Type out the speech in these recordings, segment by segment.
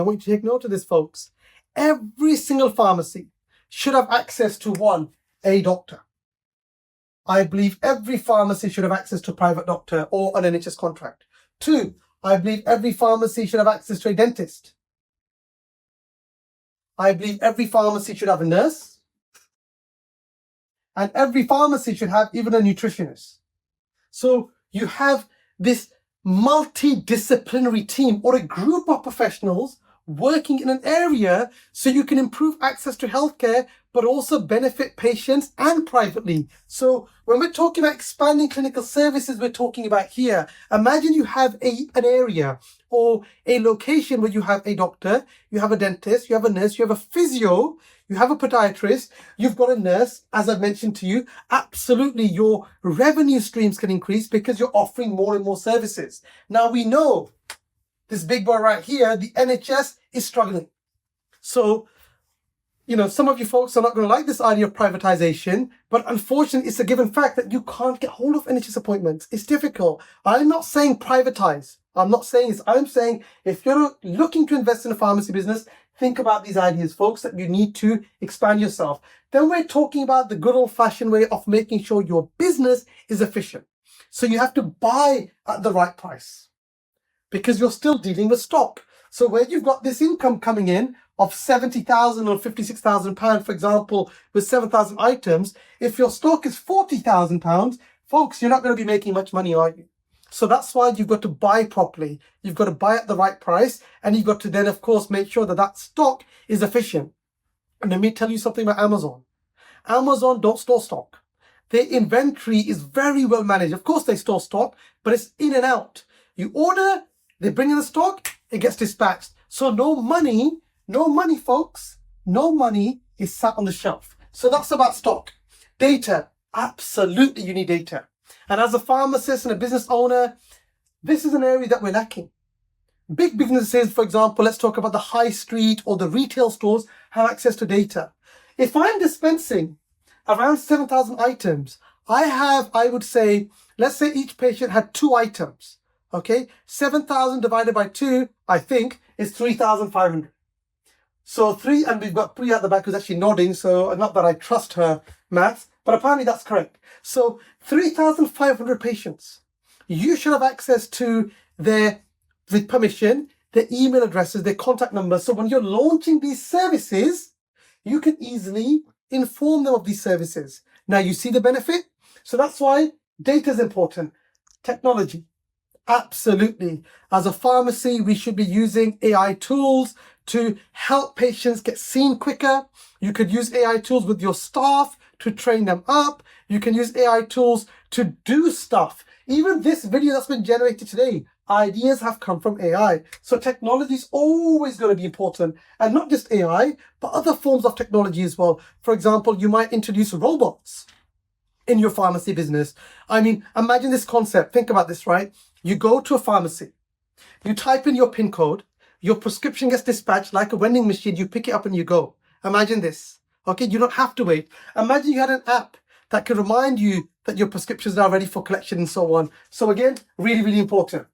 I want you to take note of this, folks. Every single pharmacy should have access to a doctor. I believe every pharmacy should have access to a private doctor or an NHS contract. 2, I believe every pharmacy should have access to a dentist. I believe every pharmacy should have a nurse. And every pharmacy should have even a nutritionist. So you have this multidisciplinary team or a group of professionals working in an area so you can improve access to healthcare, but also benefit patients and privately. So when we're talking about expanding clinical services, we're talking about here. Imagine you have an area or a location where you have a doctor, you have a dentist, you have a nurse, you have a physio, you have a podiatrist, you've got a nurse, as I've mentioned to you. Absolutely, your revenue streams can increase because you're offering more and more services. Now we know this big boy right here, the NHS is struggling. So, some of you folks are not going to like this idea of privatization, but unfortunately, it's a given fact that you can't get hold of NHS appointments. It's difficult. I'm not saying privatize. I'm not saying this. I'm saying if you're looking to invest in a pharmacy business, think about these ideas, folks, that you need to expand yourself. Then we're talking about the good old-fashioned way of making sure your business is efficient. So you have to buy at the right price, because you're still dealing with stock. So where you've got this income coming in of £70,000 or £56,000, for example, with 7,000 items, if your stock is £40,000, folks, you're not going to be making much money, are you? So that's why you've got to buy properly. You've got to buy at the right price, and you've got to then, of course, make sure that that stock is efficient. And let me tell you something about Amazon. Amazon don't store stock. Their inventory is very well managed. Of course, they store stock, but it's in and out. You order, they bring in the stock, it gets dispatched. So no money, folks, no money is sat on the shelf. So that's about stock. Data, absolutely you need data. And as a pharmacist and a business owner, this is an area that we're lacking. Big businesses, for example, let's talk about the high street or the retail stores, have access to data. If I'm dispensing around 7,000 items, I would say, let's say each patient had 2 items. Okay, 7,000 divided by 2, I think, is 3,500. So 3, and we've got 3 at the back who's actually nodding, so not that I trust her maths, but apparently that's correct. So 3,500 patients. You should have access to with permission, their email addresses, their contact numbers. So when you're launching these services, you can easily inform them of these services. Now you see the benefit? So that's why data is important. Technology. Absolutely. As a pharmacy, we should be using AI tools to help patients get seen quicker. You could use AI tools with your staff to train them up. You can use AI tools to do stuff. Even this video that's been generated today, ideas have come from AI. So technology is always going to be important, and not just AI, but other forms of technology as well. For example, you might introduce robots in your pharmacy business. I mean, imagine this concept. Think about this, right? You go to a pharmacy, you type in your PIN code, your prescription gets dispatched like a vending machine, you pick it up and you go. Imagine this. Okay, you don't have to wait. Imagine you had an app that could remind you that your prescriptions are ready for collection and so on. So again, really, really important.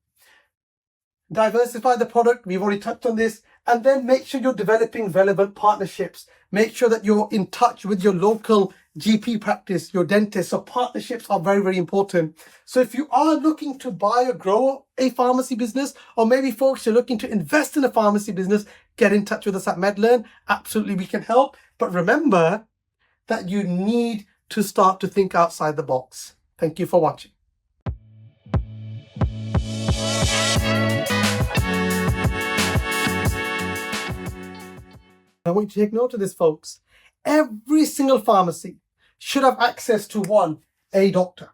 Diversify the product, we've already touched on this, and then make sure you're developing relevant partnerships. Make sure that you're in touch with your local GP practice, your dentist. So partnerships are very, very important. So if you are looking to buy or grow a pharmacy business, or maybe folks, you're looking to invest in a pharmacy business, get in touch with us at MedLearn. Absolutely, we can help. But remember that you need to start to think outside the box. Thank you for watching. I want you to take note of this, folks. Every single pharmacy should have access to a doctor.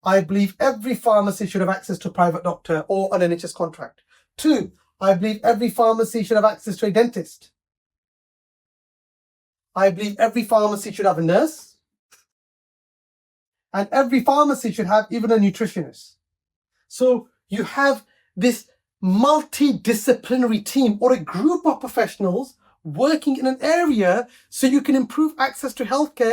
I believe every pharmacy should have access to a private doctor or an NHS contract. 2, I believe every pharmacy should have access to a dentist. I believe every pharmacy should have a nurse. And every pharmacy should have even a nutritionist. So you have this multidisciplinary team or a group of professionals working in an area so you can improve access to healthcare,